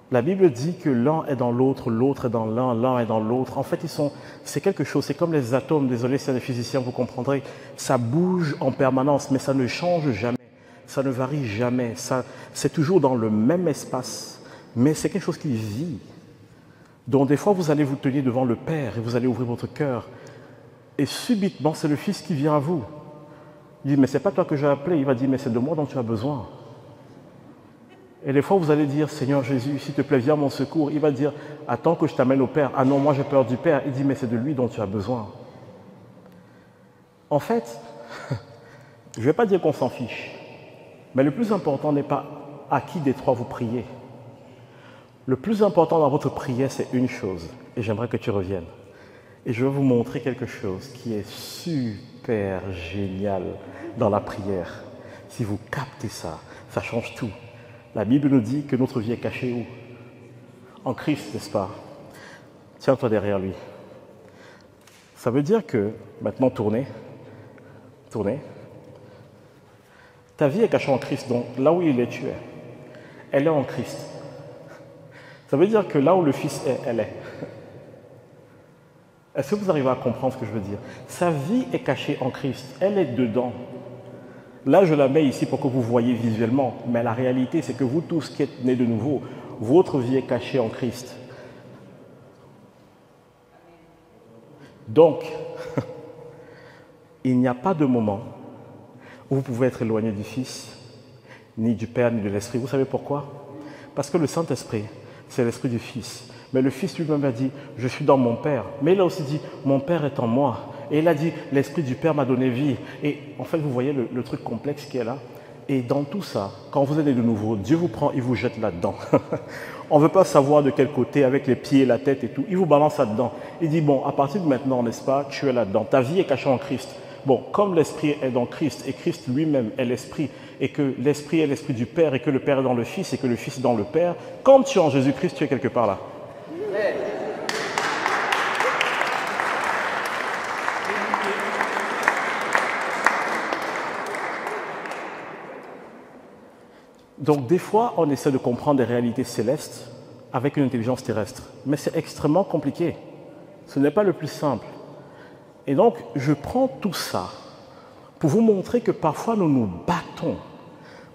La Bible dit que l'un est dans l'autre, l'autre est dans l'un, l'un est dans l'autre. En fait, c'est quelque chose. C'est comme les atomes. Désolé, c'est des physiciens, vous comprendrez. Ça bouge en permanence, mais ça ne change jamais. Ça ne varie jamais. C'est toujours dans le même espace. Mais c'est quelque chose qui vit. Donc des fois, vous allez vous tenir devant le Père et vous allez ouvrir votre cœur. Et subitement, c'est le Fils qui vient à vous. Il dit, mais ce n'est pas toi que j'ai appelé. Il va dire, mais c'est de moi dont tu as besoin. Et des fois, vous allez dire, Seigneur Jésus, s'il te plaît, viens à mon secours. Il va dire, attends que je t'amène au Père. Ah non, moi j'ai peur du Père. Il dit, mais c'est de lui dont tu as besoin. En fait, je ne vais pas dire qu'on s'en fiche. Mais le plus important n'est pas à qui des trois vous priez. Le plus important dans votre prière, c'est une chose. Et j'aimerais que tu reviennes. Et je vais vous montrer quelque chose qui est super génial dans la prière. Si vous captez ça, ça change tout. La Bible nous dit que notre vie est cachée où? En Christ, n'est-ce pas? Tiens-toi derrière lui. Ça veut dire que, maintenant tournez. Ta vie est cachée en Christ, donc là où il est, tu es. Elle est en Christ. Ça veut dire que là où le Fils est, elle est. Est-ce que vous arrivez à comprendre ce que je veux dire? Sa vie est cachée en Christ, elle est dedans. Là, je la mets ici pour que vous voyez visuellement, mais la réalité, c'est que vous tous qui êtes nés de nouveau, votre vie est cachée en Christ. Donc, il n'y a pas de moment où vous pouvez être éloigné du Fils, ni du Père, ni de l'Esprit. Vous savez pourquoi? Parce que le Saint-Esprit, c'est l'Esprit du Fils. Mais le Fils lui-même a dit, je suis dans mon Père. Mais il a aussi dit, mon Père est en moi. Et il a dit, l'Esprit du Père m'a donné vie. Et en fait, vous voyez le truc complexe qui est là. Et dans tout ça, quand vous êtes né de nouveau, Dieu vous prend, il vous jette là-dedans. On ne veut pas savoir de quel côté, avec les pieds, la tête et tout. Il vous balance là-dedans. Il dit, bon, à partir de maintenant, n'est-ce pas, tu es là-dedans. Ta vie est cachée en Christ. Bon, comme l'Esprit est dans Christ, et Christ lui-même est l'Esprit, et que l'Esprit est l'Esprit du Père, et que le Père est dans le Fils, et que le Fils est dans le Père, quand tu es en Jésus-Christ, tu es quelque part là. Donc des fois, on essaie de comprendre des réalités célestes avec une intelligence terrestre. Mais c'est extrêmement compliqué. Ce n'est pas le plus simple. Et donc, je prends tout ça pour vous montrer que parfois nous nous battons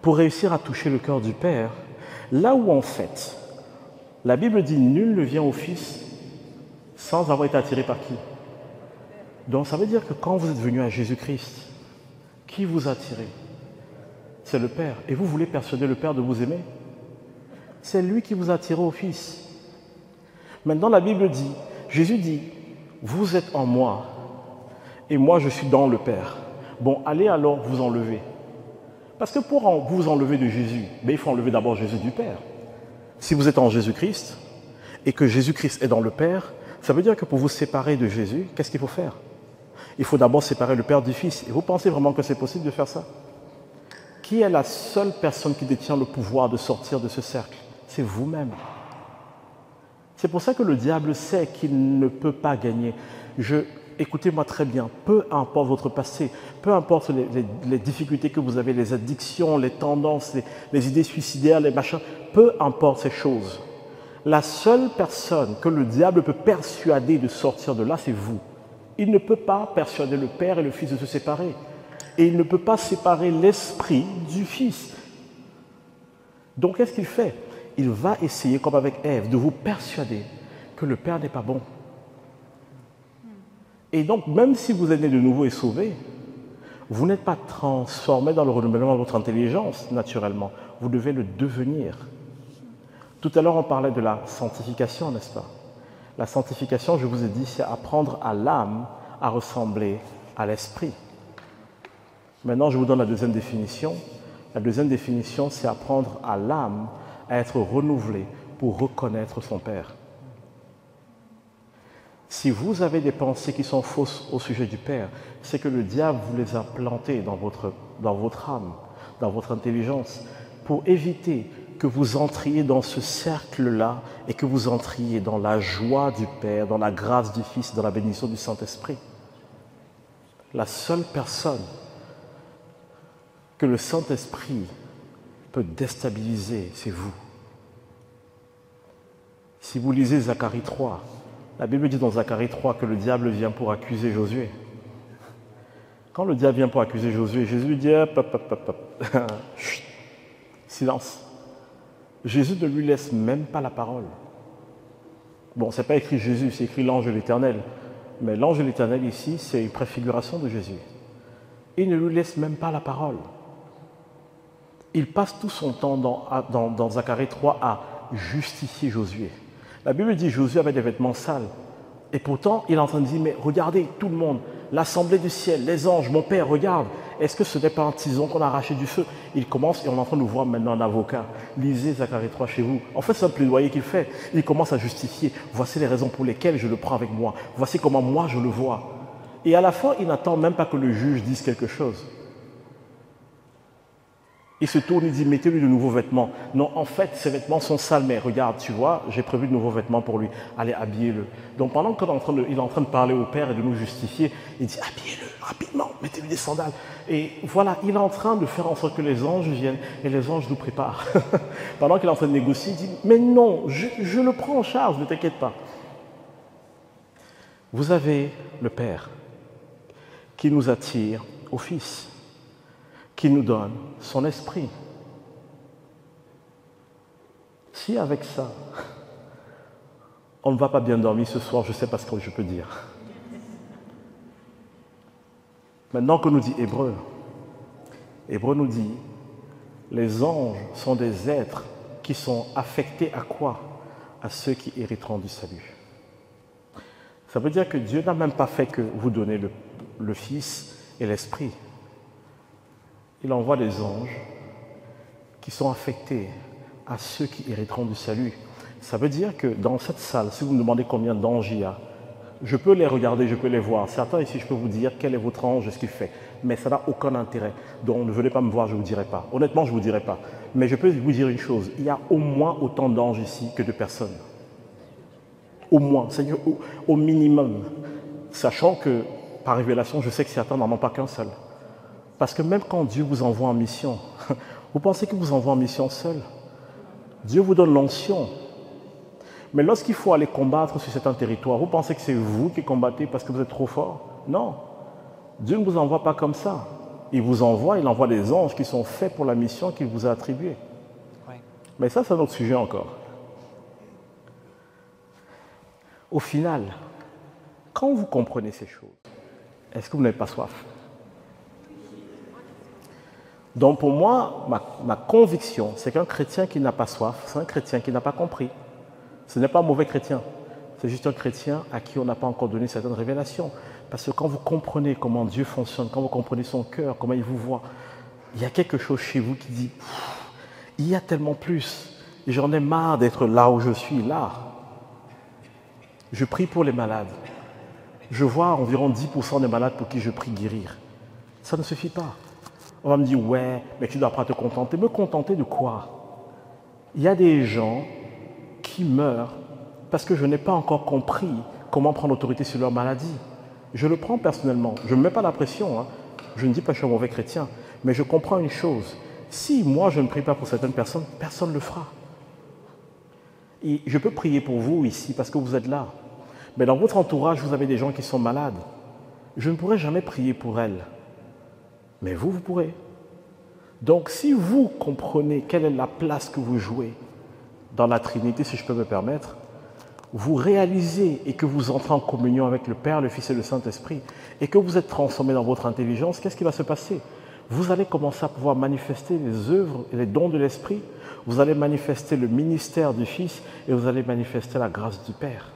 pour réussir à toucher le cœur du Père, là où en fait, la Bible dit « Nul ne vient au Fils sans avoir été attiré par qui ?» Donc ça veut dire que quand vous êtes venu à Jésus-Christ, qui vous a attiré? C'est le Père. Et vous voulez persuader le Père de vous aimer? C'est lui qui vous a attiré au Fils. Maintenant, la Bible dit, Jésus dit, vous êtes en moi et moi je suis dans le Père. Bon, allez alors vous enlever. Parce que pour vous enlever de Jésus, il faut enlever d'abord Jésus du Père. Si vous êtes en Jésus-Christ et que Jésus-Christ est dans le Père, ça veut dire que pour vous séparer de Jésus, qu'est-ce qu'il faut faire? Il faut d'abord séparer le Père du Fils. Et vous pensez vraiment que c'est possible de faire ça? Qui est la seule personne qui détient le pouvoir de sortir de ce cercle? C'est vous-même. C'est pour ça que le diable sait qu'il ne peut pas gagner. Écoutez-moi très bien, peu importe votre passé, peu importe les difficultés que vous avez, les addictions, les tendances, les idées suicidaires, les machins, peu importe ces choses. La seule personne que le diable peut persuader de sortir de là, c'est vous. Il ne peut pas persuader le Père et le Fils de se séparer. Et il ne peut pas séparer l'esprit du Fils. Donc, qu'est-ce qu'il fait? Il va essayer, comme avec Ève, de vous persuader que le Père n'est pas bon. Et donc, même si vous êtes né de nouveau et sauvé, vous n'êtes pas transformé dans le renouvellement de votre intelligence, naturellement. Vous devez le devenir. Tout à l'heure, on parlait de la sanctification, n'est-ce pas? La sanctification, je vous ai dit, c'est apprendre à l'âme à ressembler à l'esprit. Maintenant, je vous donne la deuxième définition. La deuxième définition, c'est apprendre à l'âme à être renouvelée pour reconnaître son Père. Si vous avez des pensées qui sont fausses au sujet du Père, c'est que le diable vous les a plantées dans votre âme, dans votre intelligence, pour éviter que vous entriez dans ce cercle-là et que vous entriez dans la joie du Père, dans la grâce du Fils, dans la bénédiction du Saint-Esprit. La seule personne que le Saint-Esprit peut déstabiliser, c'est vous. Si vous lisez Zacharie 3, la Bible dit dans Zacharie 3 que le diable vient pour accuser Josué. Quand le diable vient pour accuser Josué, Jésus lui dit Chut, silence. Jésus ne lui laisse même pas la parole. Bon, ce n'est pas écrit Jésus, c'est écrit l'ange de l'Éternel. Mais l'ange de l'Éternel ici, c'est une préfiguration de Jésus. Il ne lui laisse même pas la parole. Il passe tout son temps dans Zacharie 3 à justifier Josué. La Bible dit que Josué avait des vêtements sales. Et pourtant, il est en train de dire, mais regardez, tout le monde, l'assemblée du ciel, les anges, mon Père, regarde. Est-ce que ce n'est pas un tison qu'on a arraché du feu? Il commence, et on est en train de voir maintenant un avocat. Lisez Zacharie 3 chez vous. En fait, c'est un plaidoyer qu'il fait. Il commence à justifier. Voici les raisons pour lesquelles je le prends avec moi. Voici comment moi je le vois. Et à la fin, il n'attend même pas que le juge dise quelque chose. Il se tourne, il dit, mettez-lui de nouveaux vêtements. Non, en fait, ses vêtements sont sales, mais regarde, tu vois, j'ai prévu de nouveaux vêtements pour lui. Allez, habillez-le. Donc pendant qu'il est en train de parler au Père et de nous justifier, il dit, habillez-le rapidement, mettez-lui des sandales. Et voilà, il est en train de faire en sorte que les anges viennent et les anges nous préparent. Pendant qu'il est en train de négocier, il dit, mais non, je le prends en charge, ne t'inquiète pas. Vous avez le Père qui nous attire au Fils, qui nous donne son esprit. Si avec ça, on ne va pas bien dormir ce soir, je ne sais pas ce que je peux dire. Maintenant que nous dit Hébreu, Hébreu nous dit, les anges sont des êtres qui sont affectés à quoi? À ceux qui hériteront du salut. Ça veut dire que Dieu n'a même pas fait que vous donner le Fils et l'Esprit. Il envoie des anges qui sont affectés à ceux qui hériteront du salut. Ça veut dire que dans cette salle, si vous me demandez combien d'anges il y a, je peux les regarder, je peux les voir. Certains ici, je peux vous dire quel est votre ange et ce qu'il fait. Mais ça n'a aucun intérêt. Donc ne venez pas me voir, je ne vous dirai pas. Honnêtement, je ne vous dirai pas. Mais je peux vous dire une chose, il y a au moins autant d'anges ici que de personnes. Au moins, Seigneur, au minimum. Sachant que, par révélation, je sais que certains n'en ont pas qu'un seul. Parce que même quand Dieu vous envoie en mission, vous pensez qu'il vous envoie en mission seul? Dieu vous donne l'onction. Mais lorsqu'il faut aller combattre sur certains territoires, vous pensez que c'est vous qui combattez parce que vous êtes trop fort? Non. Dieu ne vous envoie pas comme ça. Il vous envoie, il envoie des anges qui sont faits pour la mission qu'il vous a attribuée. Oui. Mais ça, c'est un autre sujet encore. Au final, quand vous comprenez ces choses, est-ce que vous n'avez pas soif? Donc pour moi, ma conviction, c'est qu'un chrétien qui n'a pas soif, c'est un chrétien qui n'a pas compris. Ce n'est pas un mauvais chrétien, c'est juste un chrétien à qui on n'a pas encore donné certaines révélations. Parce que quand vous comprenez comment Dieu fonctionne, quand vous comprenez son cœur, comment il vous voit, il y a quelque chose chez vous qui dit « il y a tellement plus, et j'en ai marre d'être là où je suis, là ». Je prie pour les malades. Je vois environ 10% des malades pour qui je prie guérir. Ça ne suffit pas. On va me dire « ouais, mais tu ne dois pas te contenter ». Me contenter de quoi? Il y a des gens qui meurent parce que je n'ai pas encore compris comment prendre l'autorité sur leur maladie. Je le prends personnellement. Je ne me mets pas la pression. Hein. Je ne dis pas que je suis un mauvais chrétien. Mais je comprends une chose. Si moi je ne prie pas pour certaines personnes, personne ne le fera. Et je peux prier pour vous ici parce que vous êtes là. Mais dans votre entourage, vous avez des gens qui sont malades. Je ne pourrai jamais prier pour elles. Mais vous, vous pourrez. Donc si vous comprenez quelle est la place que vous jouez dans la Trinité, si je peux me permettre, vous réalisez et que vous entrez en communion avec le Père, le Fils et le Saint-Esprit, et que vous êtes transformé dans votre intelligence, qu'est-ce qui va se passer? Vous allez commencer à pouvoir manifester les œuvres et les dons de l'Esprit, vous allez manifester le ministère du Fils et vous allez manifester la grâce du Père.